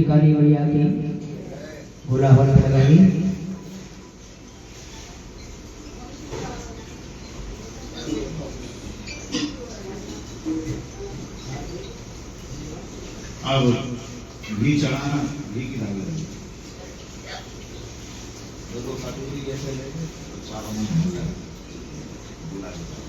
काली मैया की भोला भोला लगाई। अब घी चढ़ाना, घी की डाल देंगे दो कटोरी ऐसे लेंगे तो चारों में बुला देते।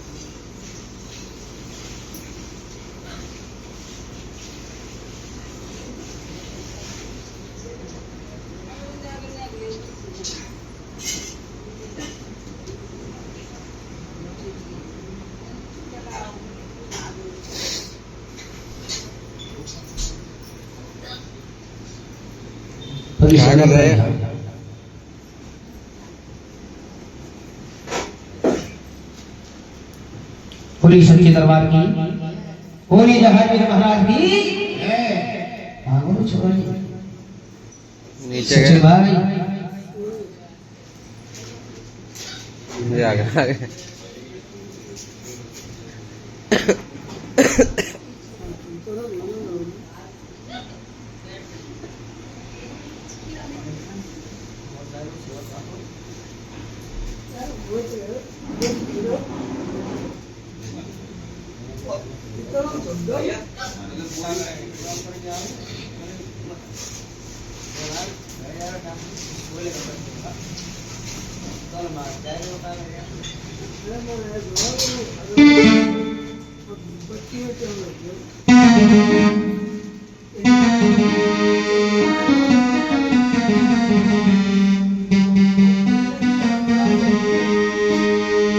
क्या कर रहे हैं? पूरी सच्चे दरबार की पूरी जहाज महाराज की नीचे भाई आगे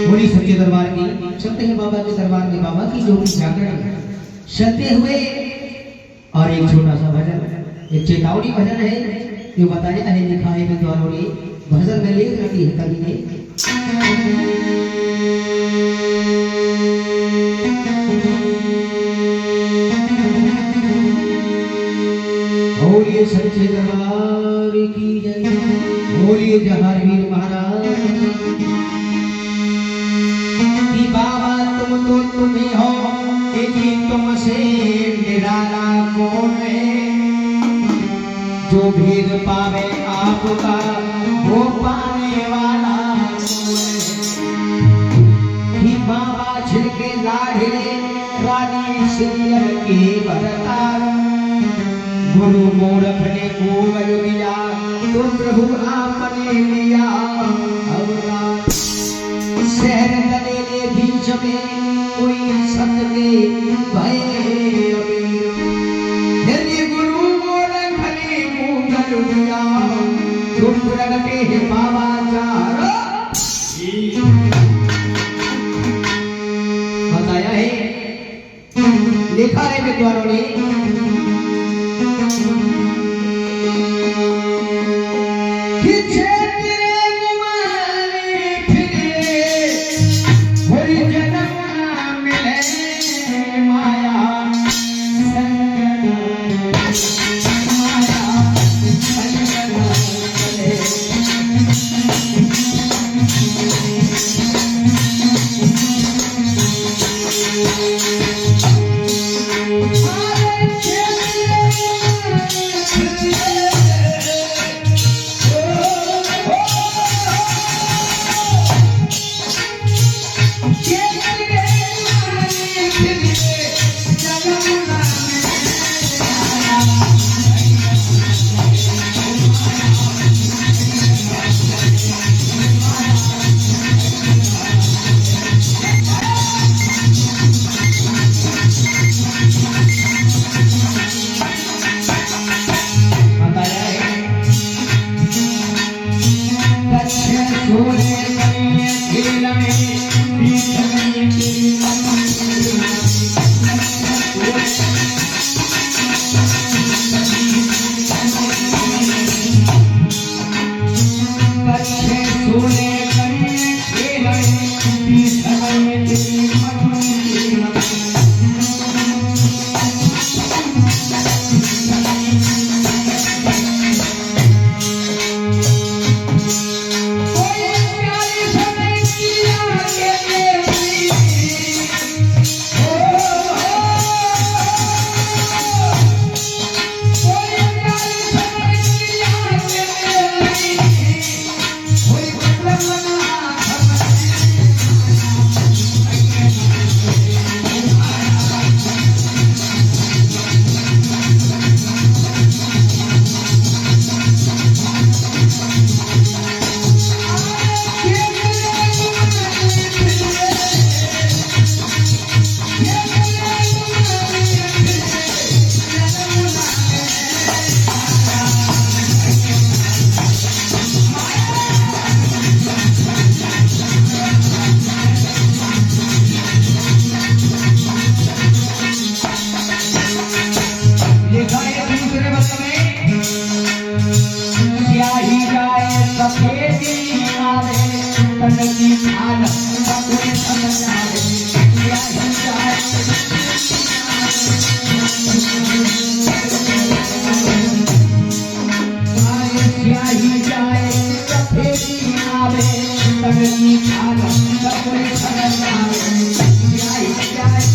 पूरी सच्चे दरबार की चलते हैं बाबा के दरबार में बाबा की जो जागरण चलते हुए। और एक छोटा सा भजन, एक चेतावनी भजन है जो बताया है, लिखा है विद्वानों ने, भजन में लेख रखी है कवि ने। बोलिए सच्चे दरबार की जय, बोलिए जहांगीर महाराज की। बाबा तुम तो तुम्हें हो, यदि तुमसे निराला कौन है। जो भीग पावे आपका वो पाने वाला कौन है। कि बाबा छिड़के लाढ़े रानी सिरियल के बरतार। गुरु मूर्ख ने खूब दिया तो प्रभु आपने लिया। अब शहर गले बीच में कोई सतके भय यदि गुरु मूर्ख ने खूब दिया तो प्रगटे है बाबा चार। बताया है, लिखा है विद्वानों ने। सफेदी आवे तन की खान कोई समझ आवे स्याही जाए स्याही जाए सफेदी आवे तन की खान कोई समझ आवे स्याही जाए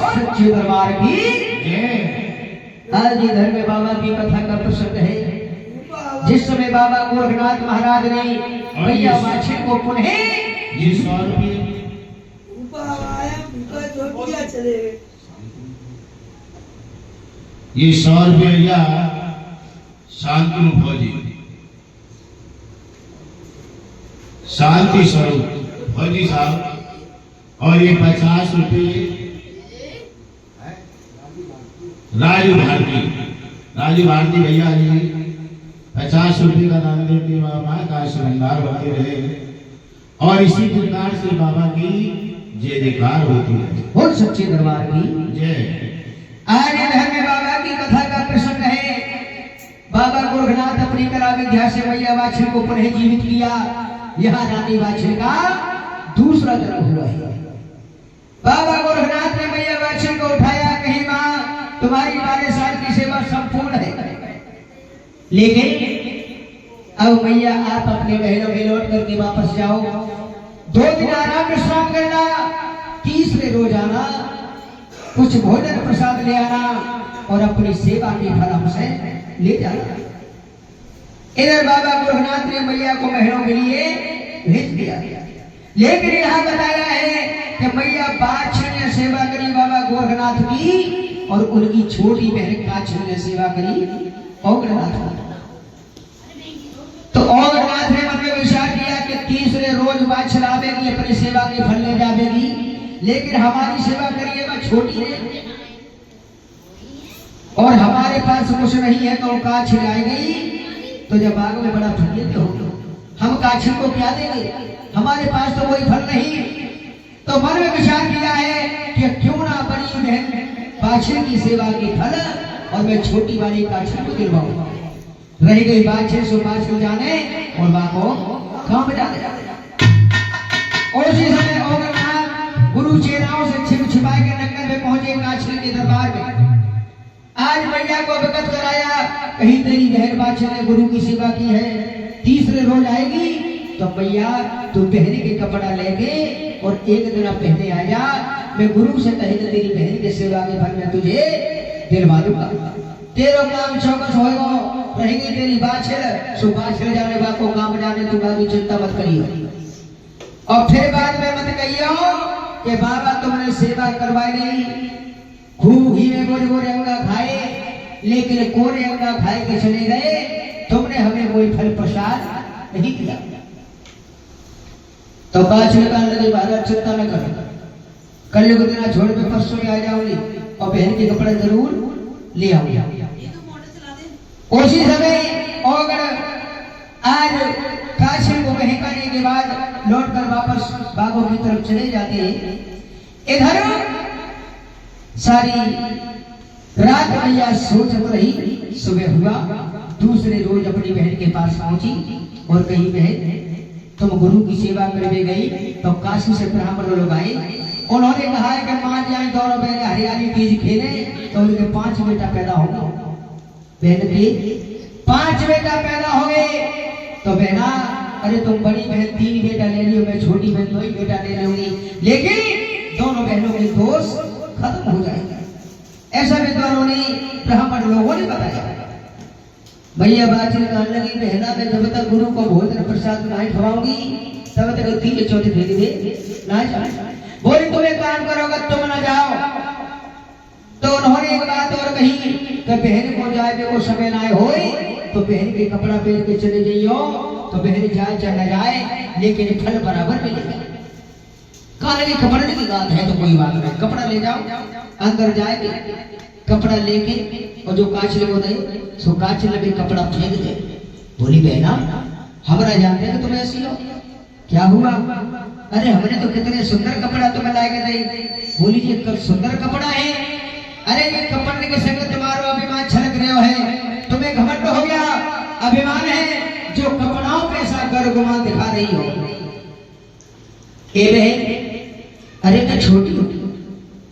सच्चे दरबार की आज इधर में बाबा की कथा का प्रसंग है। जिस समय बाबा गोरखनाथ महाराज ने भैया वाछे को पुनः ये 100 रुपये ये 100 रुपये या शांतनु फौजी शांति स्वरूप फौजी साहब और ये 50 रुपये राजू भारती भैया जी 50 रुपये का दान देते बाबा का श्रृंगार होते रहे और इसी प्रकार से बाबा की जय जयकार होती है। बोल सच्चे दरबार की जय। आज इधर में बाबा की कथा का प्रसंग है। बाबा गोरखनाथ अपनी कला विद्या से मैया वाछिल को पुनः जीवित किया। यहाँ रानी वाछिल का दूसरा जन्म हुआ है। बाबा गोरखनाथ ने मैया वाछिल को उठाया, कहीं माँ तुम्हारी 12 साल की सेवा संपूर्ण है, लेकिन अब मैया आप अपने महलों में लौट करके वापस जाओ। 2 दिन आराम विश्राम करना, तीसरे रोज आना, कुछ भोजन प्रसाद ले आना और अपनी सेवा के फल हमसे ले जाना। इधर बाबा गोरखनाथ ने मैया को महलों के लिए भेज दिया, लेकिन यहाँ बताया है कि मैया बादशाह ने सेवा करी बाबा गोरखनाथ की और उनकी छोटी बहन काछी ने सेवा करी औगरनाथ की। तो औगरनाथ ने मन में विचार किया कि तीसरे रोज बादशाह आवेगी, अपनी सेवा के फल ले जावेगी, लेकिन हमारी सेवा करिए वह छोटी है और हमारे पास कुछ नहीं है, तो काछी लाई गई। तो जब बाग में बड़ा फल हो, हम काछी को क्या देंगे, हमारे पास तो कोई फल नहीं। तो मन में विचार किया है कि क्यों ना बड़ी बहन बादशाह की सेवा की फल और मैं छोटी वाली काछी को दिलवाऊं। रही गई बादशाह सो बादशाह जाने और मां को काम जाने। और उसी समय औगरनाथ गुरु चेलाओं से छिप छिपाए के नंगर में पहुंचे काछी के दरबार में। आज मैया को अवगत कराया, कहीं तेरी बहन बादशाह ने गुरु की सेवा की है, तीसरे रोज आएगी तो मैया तू बहन के कपड़ा लेके और एक दिन पहने आ जा, मैं गुरु से कहे तेरी बहन की सेवा के फल में तुझे दिलवा दूंगा, तेरा काम चौकस होगा। रहेगी तेरी बादशाह सो बादशाह जाने बा को काम जाने, तू बाकी चिंता मत करियो। और फिर बाद में मत कहियो कि बाबा तुमने सेवा करवाई नहीं, खूब ही में गोरे गोरे अंगा खाए, लेकिन कोरे अंगा खाए के चले गए, तुमने हमें कोई फल प्रसाद नहीं दिया। तो बादशाह का लगे बाबा चिंता न कर, कल को दिन छोड़ के परसों में आ जाऊंगी और बहन के कपड़े जरूर ले आऊंगी। उसी समय अगर आज काशी को बहकाने के बाद लौटकर वापस बागों की तरफ चले जाते हैं। इधर सारी रात मैया सोचत रही, सुबह हुआ, दूसरे रोज अपनी बहन के पास पहुंची और कही बहन तुम गुरु की सेवा करने गई तो काशी से ब्राह्मण लोग आए, उन्होंने कहा है कि मान जाए दोनों बहन हरियाली तीज खेले तो उनके 5 बेटा पैदा होगा। बहन के 5 बेटा पैदा हो गए। तो बहना अरे तुम बड़ी बहन 3 बेटा ले लियो, मैं छोटी बहन 2 ही बेटा ले लूंगी, लेकिन दोनों बहनों के दोष खत्म हो जाएगा। ऐसा विद्वानों ने ब्राह्मण लोगों ने बताया। भैया बादशाह कहने लगी बहना मैं जब तक गुरु को भोजन प्रसाद नहीं खवाऊंगी तब तक 3 चौथी फेरी में ना जाए। बोली तुम एक काम करोगे तुम ना जाओ। तो उन्होंने एक बात और कही कि बहन को जाए वो समय ना हो तो बहन के कपड़ा पहन के चले जाइयो, तो बहन जाए चाहे न जाए लेकिन फल बराबर मिलेगा। काले के कपड़े की बात है तो कोई बात नहीं, कपड़ा ले जाओ, अंदर जाएंगे कपड़ा लेके और जो कांच को दे सो कांच लगे कपड़ा फेंक दे। बोली बहना हमरा जानते हैं कि तुम ऐसी हो, क्या हुआ? अरे हमने तो कितने सुंदर कपड़ा तुम्हें ला के दे। बोली ये कब सुंदर कपड़ा है? अरे ये कपड़े के संग तुम्हारा अभिमान छलक रहे है, तुम्हें घमंड हो गया, अभिमान है जो कपड़ाओं पे ऐसा गर्व दिखा रही हो। ए बहन अरे मैं छोटी हूँ,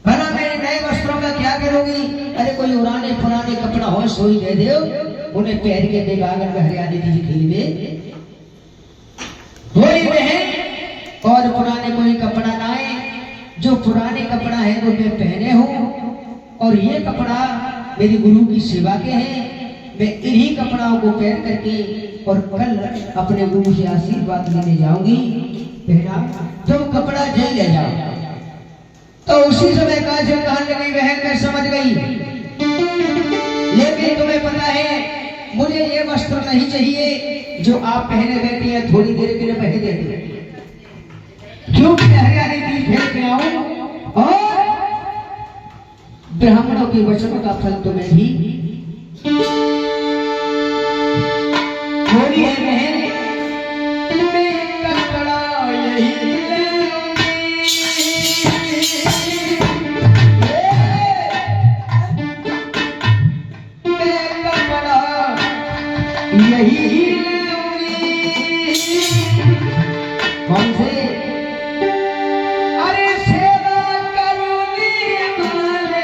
भला मेरे नए वस्त्रों का क्या करोगी? अरे कोई पुराने कपड़ा हो सोई दे दो, उन्हें पहन के बेगागन में हरियाली की खेल में वही बहन। और पुराने कोई कपड़ा लाए, जो पुराने कपड़ा है वो मैं पहने हूँ और ये कपड़ा मेरी गुरु की सेवा के हैं। मैं इन्हीं कपड़ाओं को पहन करके और कल अपने गुरु से आशीर्वाद लेने जाऊंगी। बहना तुम कपड़ा जल ले जाओ। तो उसी समय काजल कहने लगी बहन मैं समझ गई, लेकिन तुम्हें पता है मुझे ये वस्त्र नहीं चाहिए जो आप पहने बैठी है, थोड़ी देर के लिए पहन देते क्योंकि हरियाली की खेल के आऊं और ब्राह्मणों के वचनों का फल तुम्हें भी थोड़ी है बहन। कपड़ा यही कौन से? अरे सेवा करूंगी हमारे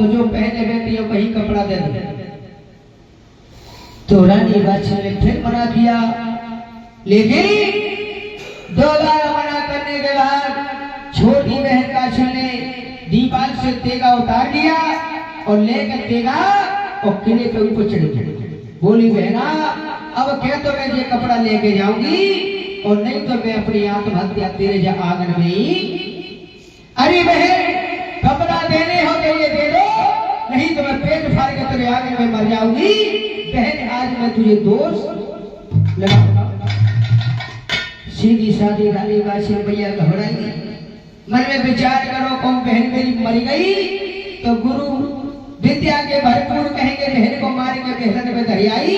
तो जो पहने बैठी है वही कपड़ा दे दो। तो रानी बादशाह ने फिर मना किया, लेकिन 2 बार मना करने के बाद छोटी बहन काशी ने दीवार से तेगा उतार दिया और लेकर तेगा और किले के ऊपर चढ़ी गई। बोली बहना, अब क्या तो मैं ये कपड़ा लेके जाऊंगी और नहीं तो मैं अपनी आत्महत्या तेरे आंगन में ही। अरे बहन, कपड़ा देने हो तो ये दे दो, नहीं तो मैं पेट फाड़ के तेरे आंगन में मर जाऊंगी। बहन, आज मैं तुझे दोष लगाऊंगा। सीधी सादी रानी बादशाह भैया घबराई, मन में विचार करो, कौन बहन मेरी मर गई तो गुरु विद्या के भरपूर कहेंगे बहन को मारेंगे बहन में दरियाई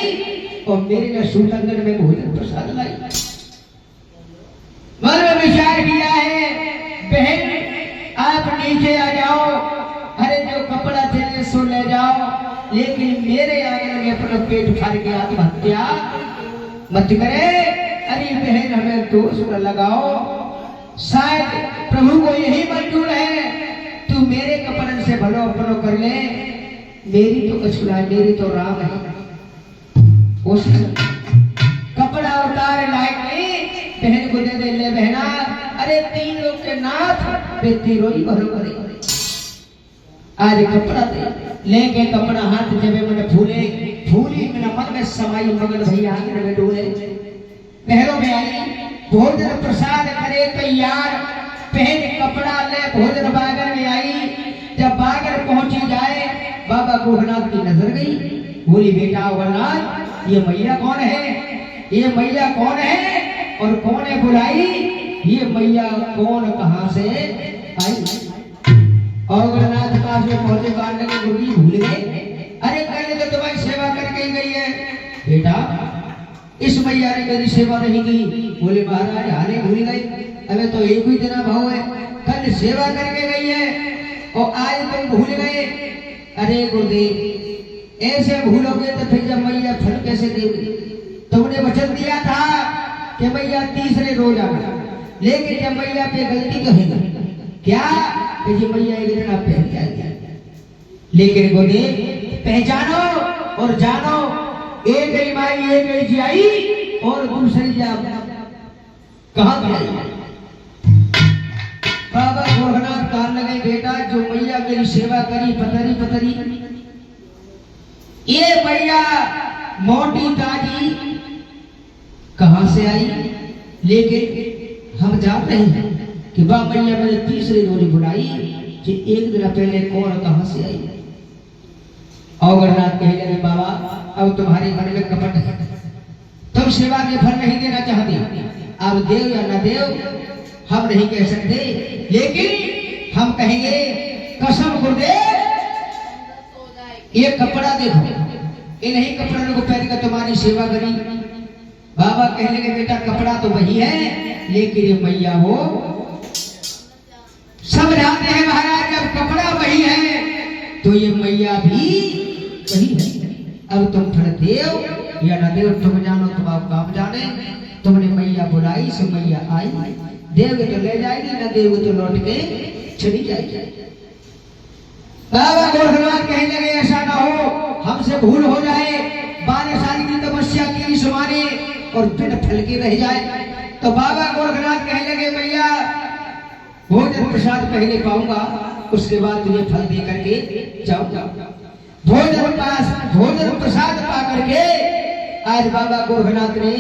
और मेरे ने सूतंगन में भोजन प्रसाद लाई। मन में विचार किया है, बहन आप नीचे आ जाओ, अरे जो कपड़ा चाहिए सो ले जाओ, लेकिन मेरे आंगन में अपना पेट फाड़ के आत्महत्या मत करे। अरे बहन, हमें दोष न लगाओ, शायद प्रभु को यही मंजूर है तू मेरे कपड़न से भलो अपनो कर ले, मेरी तो कछुरा, मेरी तो राम है। उस कपड़ा उतारे लायक नहीं, बहन को दे दे। ले बहना, अरे 3 लोग के नाथ बेतीरो ही भरो करे। आज कपड़ा दे, लेके कपड़ा हाथ जबे मन फूले, फूली मन मन में समाई मगन भैया आंगन में डोले। बहरों में आई, भोजन प्रसाद करे तैयार, पहन कपड़ा ले भोजन बागर में आई। जब बागर पहुंची जाए, बाबा गोरखनाथ की नजर गई। बोली, बेटा गोरखनाथ, ये मैया कौन है? ये मैया कौन है और कौन है बुलाई? ये मैया कौन कहां से आई? और गोरखनाथ पास में पहुंचे, कांड के गुरुजी भूल गए। अरे पहले तो तुम्हारी सेवा करके ही गई है। बेटा, इस मैया ने मेरी सेवा नहीं की। बोले, महाराज हाले भूल गई, अबे तो एक ही दिन भाव है, कल सेवा करके गई है और आज तुम भूल गए। अरे गुरुदेव, ऐसे भूलोगे तो फिर जब मैया फल कैसे देगी? तुमने वचन दिया था कि मैया तीसरे रोज आना, लेकिन जब मैया पे गलती तो है क्या कि जी मैया एक दिन आप पहन गया। लेकिन गुरुदेव, पहचानो और जानो, एक गई माई, एक गई जियाई और दूसरी जा कहां गई? बाबा गोरखनाथ कान लगे, बेटा जो मैया मेरी सेवा करी पतरी पतरी, ये मैया मोटी ताजी कहां से आई? लेकिन हम जानते हैं कि वह मैया मैंने तीसरी रोज बुलाई कि एक दिन पहले कौन कहां से आई। और गोरखनाथ कहे लगे, बाबा अब तुम्हारे मन में कपट है, तुम सेवा के फल नहीं देना चाहती, अब देव या न देव हम नहीं कह सकते, लेकिन हम कहेंगे कसम गुरुदेव, ये कपड़ा देखो, इन्हीं कपड़ों को पहन कर तुम्हारी सेवा करी। बाबा कहने लगे, बेटा कपड़ा तो वही है, लेकिन ये मैया वो सब जानते हैं महाराज, जब कपड़ा वही है तो ये मैया भी वही है। अब तुम फिर देव या न देव तुम जानो, तुम आप काम जाने। तुमने मैया बुलाई सो मैया आई, देव तो ले जाएगी, न देव तो लौट के चली जाएगी। बाबा गोरखनाथ कहने लगे, ऐसा ना हो, हमसे भूल हो जाए, 12 साल की तपस्या की शीश मारे और बिन फल के रह जाए। तो बाबा गोरखनाथ कहने लगे भैया भोजन प्रसाद पहले पाऊंगा, उसके बाद तुझे फल दे करके जाऊंगा। भोजन प्रसाद पा करके आज बाबा गोरखनाथ ने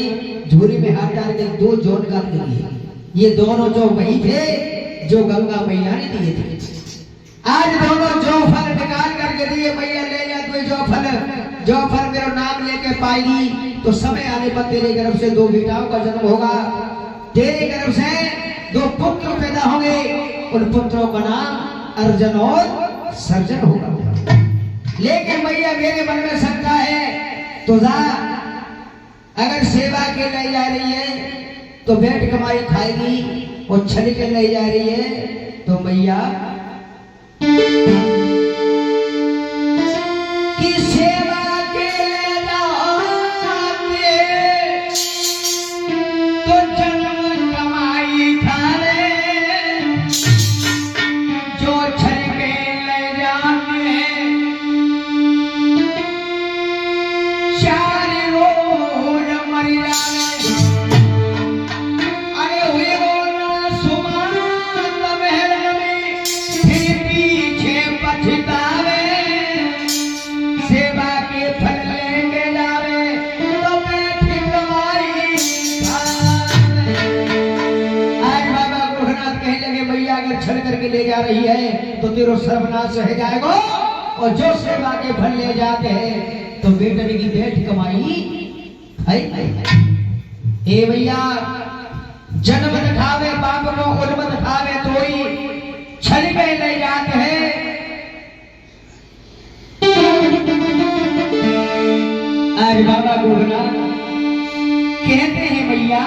झोली में हाथ डाल के 2 जौ निकाल के दिए। ये दोनों जौ वही थे जो गंगा मैया ने दिए थे। आज दोनों जौ फल निकाल करके दिए, मैया ले जा तू जो फल मेरा नाम लेके पाएगी तो समय आने पर तेरे गर्भ से 2 बेटाओं का जन्म होगा, तेरे गर्भ से 2 पुत्र पैदा होंगे, उन पुत्रों का नाम अर्जुन और सर्जन होगा। लेकिन मैया मेरे मन में शंका है, तो जा अगर सेवा के ले जा रही है तो बैठ कमाई खाएगी, और छल के ले जा रही है तो मैया की सेवा के ले जाते तो जन्म कमाई खाए, जो छल के ले जाते चार रोज मर जाए। अरे हुए वो ना सुमान महल में फिर पीछे पछतावे, सेवा के फल लेके जावे तो बैठी कमाई खावे। आज बाबा गोरखनाथ कहने लगे भैया अगर छल करके ले जा रही है तो तेरा सर्वनाश हो जाएगा, और जो सेवा के फल ले जाते हैं तो बेटन की बैठ कमाई हे भैया जन्म दिखावे बाप को उन्म दिखावे तो ही छल में ले जाते हैं। आज बाबा गोरखनाथ कहते हैं भैया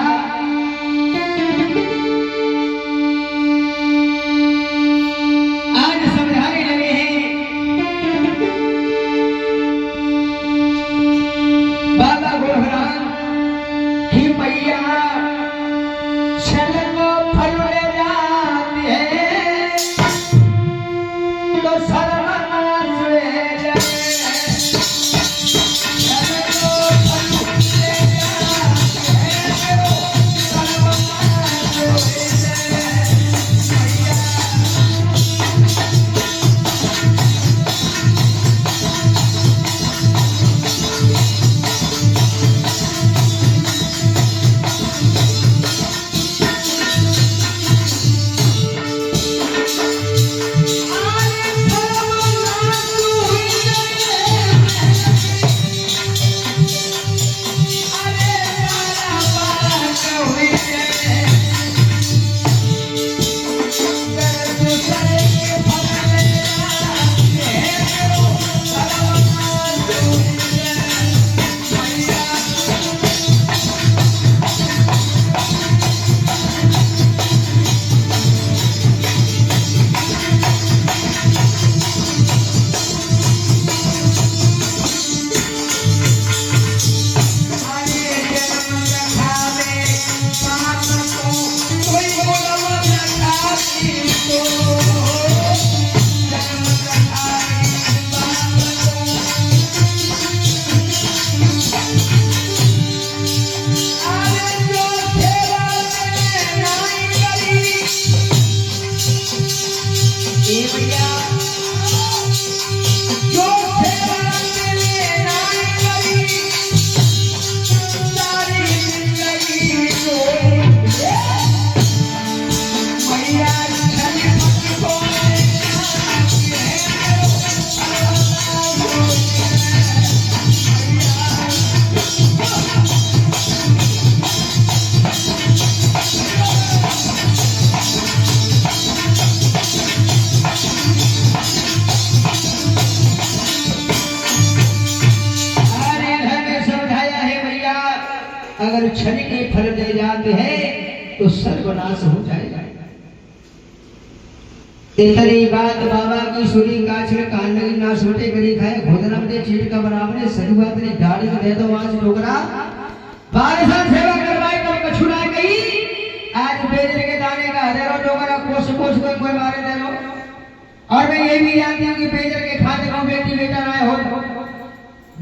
आज समझाने लगे हैं बाबा गोरखनाथ कि मैया छल को फल ले जाती है तो सर्वनाश हो जाए। छल को फल ले जाती है तो सर्वनाश हो जाए। अगर छल के फल दे जाते हैं तो सर्वनाश हो जाएगा। इतनी बात बाबा की सुनी काछड़ कान लगी ना सोटे करी खाए भोजनम दे चीट का बराबर सही बात नहीं गाड़ी को दे दो आज डोगरा बादशाह सेवा करवाई तो कछुड़ा गई आज बेजर के दाने का हजारों डोगरा कोस कोस कोई मारे दे लो। और मैं ये भी जानती हूँ कि बेजर के खाते को बेटी बेटा ना हो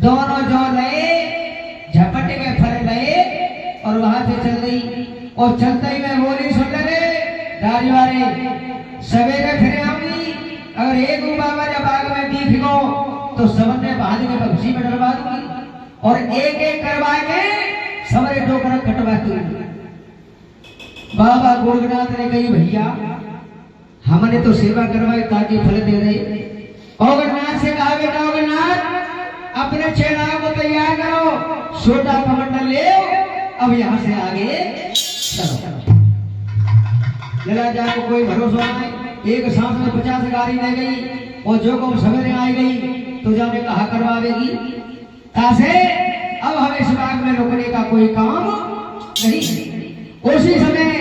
दोनों जो ले झपट के फल और वहां से चल गई। और चलते ही मैं बोली, सुन लगे राजवाड़े सवेरे फिर आऊंगी, अगर एक बाबा जब बाग में दी फिगो तो समझने बांध के बक्सी में डरवा दूंगी और एक एक करवा के समरे टोकरा कटवा दूंगी। बाबा गोरखनाथ ने कही, भैया हमने तो सेवा करवाई ताकि फल दे रहे। ओगरनाथ से कहा, बेटा ओगरनाथ अपने चेलाओं को तैयार करो, छोटा कमंडल ले अब यहाँ से आगे चलो। लगा जाए कोई भरोसा नहीं, एक सांस में 50 गाड़ी ले गई और जो को सवेरे आई गई तो जाने कहा करवावेगी तासे अब हमें इस बाग में रुकने का कोई काम नहीं। उसी समय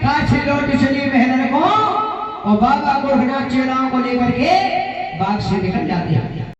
काछी लौट चली महलन को और बाबा गोरखनाथ चेलाओं को लेकर के बाग से निकल जाते हैं।